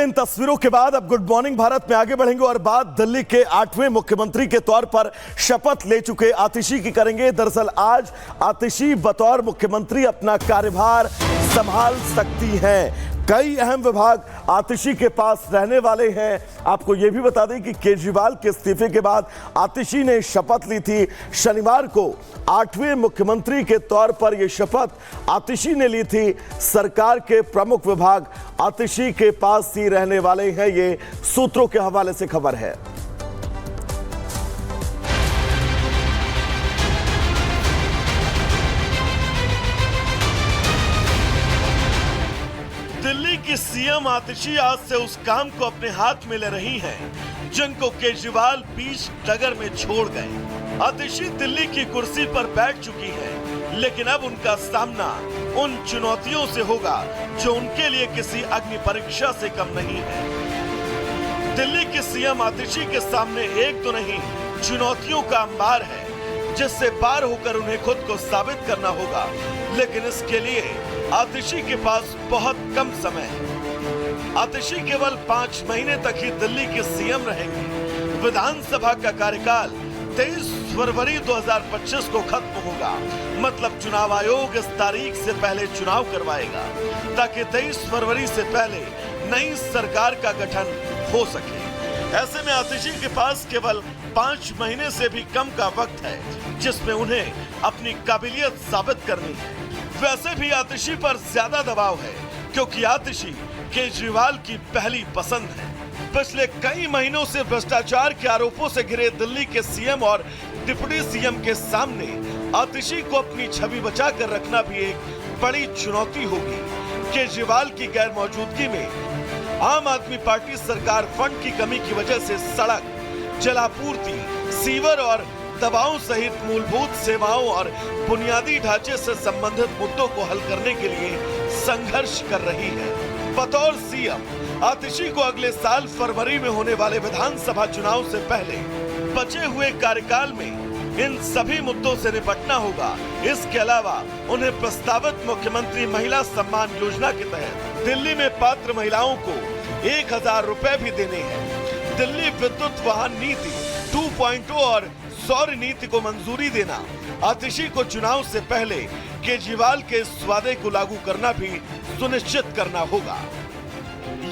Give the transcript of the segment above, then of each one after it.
इन तस्वीरों के बाद अब गुड मॉर्निंग भारत में आगे बढ़ेंगे और बात दिल्ली के 8वें मुख्यमंत्री के तौर पर शपथ ले चुके आतिशी की करेंगे। दरअसल आज आतिशी बतौर मुख्यमंत्री अपना कार्यभार संभाल सकती हैं। कई अहम विभाग आतिशी के पास रहने वाले हैं। आपको यह भी बता दें कि केजरीवाल के इस्तीफे के बाद आतिशी ने शपथ ली थी। शनिवार को 8वें मुख्यमंत्री के तौर पर यह शपथ आतिशी ने ली थी। सरकार के प्रमुख विभाग आतिशी के पास ही रहने वाले हैं, ये सूत्रों के हवाले से खबर है। दिल्ली की सीएम आतिशी आज से उस काम को अपने हाथ में ले रही हैं, जिनको केजरीवाल बीच डगर में छोड़ गए। आतिशी दिल्ली की कुर्सी पर बैठ चुकी हैं, लेकिन अब उनका सामना उन चुनौतियों से होगा जो उनके लिए किसी अग्नि परीक्षा से कम नहीं है। दिल्ली की सीएम आतिशी के सामने एक तो नहीं चुनौतियों का अंबार है, जिससे पार होकर उन्हें खुद को साबित करना होगा। लेकिन इसके लिए आतिशी के पास बहुत कम समय है। आतिशी केवल 5 महीने तक ही दिल्ली की सीएम रहेंगी। विधानसभा का कार्यकाल 23 फरवरी 2025 को खत्म होगा। मतलब चुनाव आयोग इस तारीख से पहले चुनाव करवाएगा, ताकि 23 फरवरी से पहले नई सरकार का गठन हो सके। ऐसे में आतिशी के पास केवल 5 महीने से भी कम का वक्त है, जिसमें उन्हें अपनी काबिलियत साबित करनी है। वैसे भी आतिशी पर ज्यादा दबाव है, क्योंकि आतिशी केजरीवाल की पहली पसंद है। पिछले कई महीनों से भ्रष्टाचार के आरोपों से घिरे दिल्ली के सीएम और डिप्टी सीएम के सामने आतिशी को अपनी छवि बचाकर रखना भी एक बड़ी चुनौती होगी। केजरीवाल की गैर मौजूदगी में आम आदमी पार्टी सरकार फंड की कमी की वजह से सड़क, जलापूर्ति, सीवर और दवाओं सहित मूलभूत सेवाओं और बुनियादी ढांचे से संबंधित मुद्दों को हल करने के लिए संघर्ष कर रही है। बतौर सीएम आतिशी को अगले साल फरवरी में होने वाले विधानसभा चुनाव से पहले बचे हुए कार्यकाल में इन सभी मुद्दों से निपटना होगा। इसके अलावा उन्हें प्रस्तावित मुख्यमंत्री महिला सम्मान योजना के तहत दिल्ली में पात्र महिलाओं को 1000 रुपए भी देने हैं। दिल्ली विद्युत वाहन नीति 2.0 और सौर नीति को मंजूरी देना, आतिशी को चुनाव से पहले केजरीवाल के इस वादे को लागू करना भी सुनिश्चित करना होगा।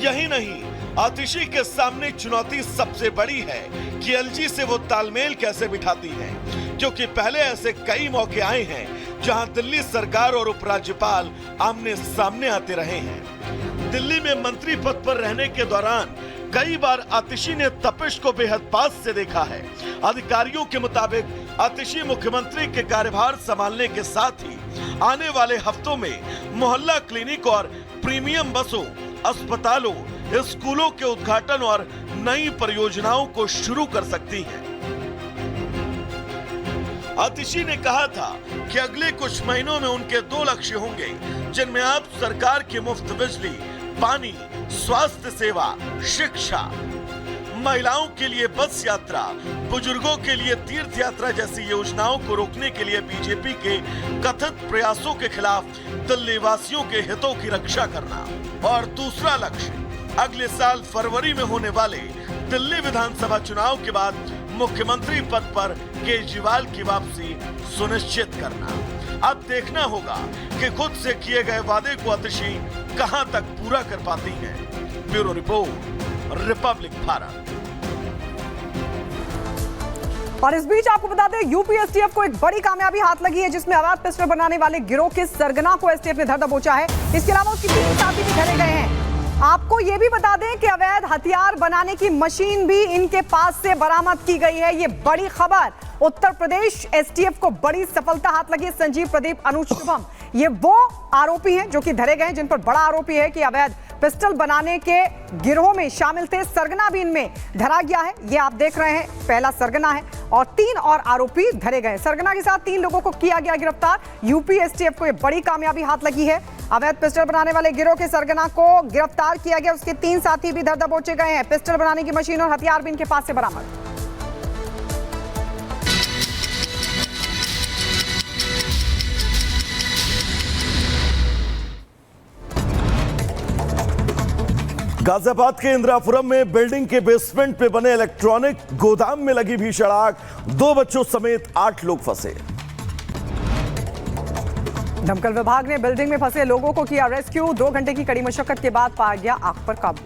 यही नहीं, आतिशी के सामने चुनौती सबसे बड़ी है कि एलजी से वो तालमेल कैसे बिठाती है, क्योंकि पहले ऐसे कई मौके आए हैं जहां दिल्ली सरकार और उपराज्यपाल आमने सामने आते रहे हैं। दिल्ली में मंत्री पद पर रहने के दौरान कई बार आतिशी ने तपिश को बेहद पास से देखा है। अधिकारियों के मुताबिक आतिशी मुख्यमंत्री के कार्यभार संभालने के साथ ही आने वाले हफ्तों में मोहल्ला क्लिनिक और प्रीमियम बसों, अस्पतालों, स्कूलों के उद्घाटन और नई परियोजनाओं को शुरू कर सकती हैं। आतिशी ने कहा था कि अगले कुछ महीनों में उनके 2 लक्ष्य होंगे, जिनमें आप सरकार की मुफ्त बिजली, पानी, स्वास्थ्य सेवा, शिक्षा, महिलाओं के लिए बस यात्रा, बुजुर्गों के लिए तीर्थ यात्रा जैसी योजनाओं को रोकने के लिए बीजेपी के कथित प्रयासों के खिलाफ दिल्ली वासियों के हितों की रक्षा करना। और दूसरा लक्ष्य अगले साल फरवरी में होने वाले दिल्ली विधानसभा चुनाव के बाद मुख्यमंत्री पद पर केजरीवाल की वापसी सुनिश्चित करना। अब देखना होगा कि खुद से किए गए वादे को आतिशी कहां तक पूरा कर पाती हैं। Bureau report, Republic Bharat. और इस बीच आपको बता दें, यूपी एसटीएफ को एक बड़ी कामयाबी हाथ लगी है, जिसमें अवैध पिस्टल बनाने वाले गिरोह के सरगना को एसटीएफ ने धर दबोचा है। इसके अलावा उसकी 3 साथी भी धरे गए हैं। आपको यह भी बता दें कि अवैध हथियार बनाने की मशीन भी इनके पास से बरामद की गई है। ये बड़ी खबर, उत्तर प्रदेश एसटीएफ को बड़ी सफलता हाथ लगी। संजीव, प्रदीप, अनुज, शुभम, ये वो आरोपी हैं जो कि धरे गए हैं, जिन पर बड़ा आरोपी है कि अवैध पिस्टल बनाने के गिरोह में शामिल थे। सरगना भी इनमें धरा गया है। ये आप देख रहे हैं, पहला सरगना है और 3 और आरोपी धरे गए। सरगना के साथ 3 लोगों को किया गया गिरफ्तार। यूपी एसटीएफ को ये बड़ी कामयाबी हाथ लगी है। अवैध पिस्टल बनाने वाले गिरोह के सरगना को गिरफ्तार किया गया। उसके 3 साथी भी धर दबोचे गए हैं। पिस्टल बनाने की मशीन और हथियार भी इनके पास से बरामद। गाजियाबाद के इंदिरापुरम में बिल्डिंग के बेसमेंट पे बने इलेक्ट्रॉनिक गोदाम में लगी भीषण आग, 2 बच्चों समेत 8 लोग फंसे। दमकल विभाग ने बिल्डिंग में फंसे लोगों को किया रेस्क्यू, 2 घंटे की कड़ी मशक्कत के बाद पाया गया आग पर काबू।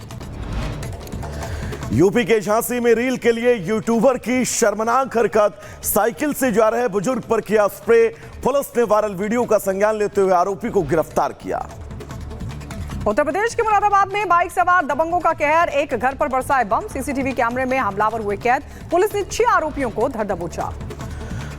यूपी के झांसी में रील के लिए यूट्यूबर की शर्मनाक हरकत, साइकिल से जा रहे बुजुर्ग पर किया स्प्रे, पुलिस ने वायरल वीडियो का संज्ञान लेते हुए आरोपी को गिरफ्तार किया। उत्तर प्रदेश के मुरादाबाद में बाइक सवार दबंगों का कहर, एक घर पर बरसाए बम, सीसीटीवी कैमरे में हमलावर हुए कैद, पुलिस ने 6 आरोपियों को धर दबोचा।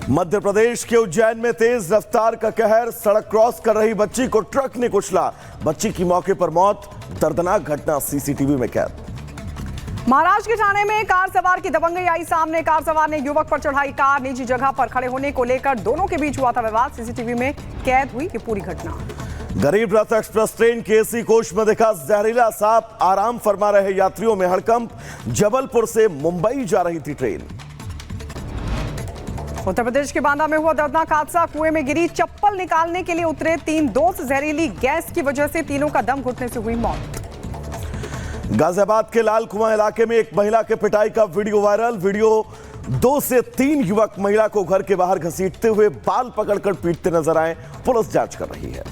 मध्य प्रदेश के उज्जैन में तेज रफ्तार का कहर, सड़क क्रॉस कर रही बच्ची को ट्रक ने कुचला, बच्ची की मौके पर मौत, दर्दनाक घटना सीसीटीवी में कैद। महाराष्ट्र के ठाणे में कार सवार की दबंगई आई सामने, कार सवार ने युवक पर चढ़ाई कार, निजी जगह पर खड़े होने को लेकर दोनों के बीच हुआ था विवाद, सीसीटीवी में कैद हुई ये पूरी घटना। गरीब रथ एक्सप्रेस ट्रेन के एसी कोच में दिखा जहरीला सांप, आराम फरमा रहे यात्रियों में हड़कंप, जबलपुर से मुंबई जा रही थी ट्रेन। उत्तर प्रदेश के बांदा में हुआ दर्दनाक हादसा, कुएं में गिरी चप्पल निकालने के लिए उतरे 3 दोस्त, जहरीली गैस की वजह से तीनों का दम घुटने से हुई मौत। गाजियाबाद के लाल कुआं इलाके में एक महिला के पिटाई का वीडियो वायरल, वीडियो 2 से 3 युवक महिला को घर के बाहर घसीटते हुए बाल पकड़कर पीटते नजर आए, पुलिस जांच कर रही है।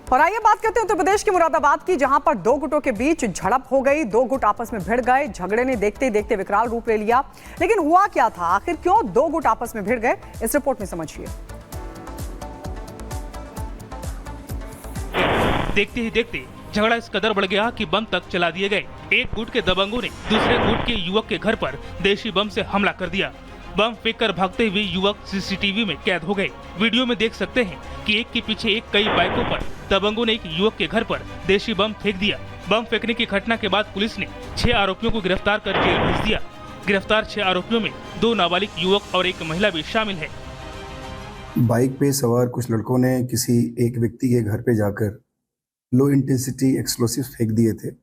और आइए बात करते हैं उत्तर प्रदेश के मुरादाबाद की, जहां पर 2 गुटों के बीच झड़प हो गई, 2 गुट आपस में भिड़ गए, झगड़े ने देखते ही देखते विकराल रूप ले लिया। लेकिन हुआ क्या था, आखिर क्यों 2 गुट आपस में भिड़ गए, इस रिपोर्ट में समझिए। देखते ही देखते झगड़ा इस कदर बढ़ गया कि बम तक चला दिए गए। एक गुट के दबंगों ने दूसरे गुट के युवक के घर पर देशी बम से हमला कर दिया। बम फेंककर भागते हुए युवक सीसीटीवी में कैद हो गए। वीडियो में देख सकते हैं कि एक के पीछे एक कई बाइकों पर दबंगों ने एक युवक के घर पर देशी बम फेंक दिया। बम फेंकने की घटना के बाद पुलिस ने 6 आरोपियों को गिरफ्तार कर जेल भेज दिया। गिरफ्तार 6 आरोपियों में 2 नाबालिग युवक और एक महिला भी शामिल है। बाइक पे सवार कुछ लड़कों ने किसी एक व्यक्ति के घर पे जाकर लो इंटेंसिटी एक्सप्लोसिव फेंक दिए थे।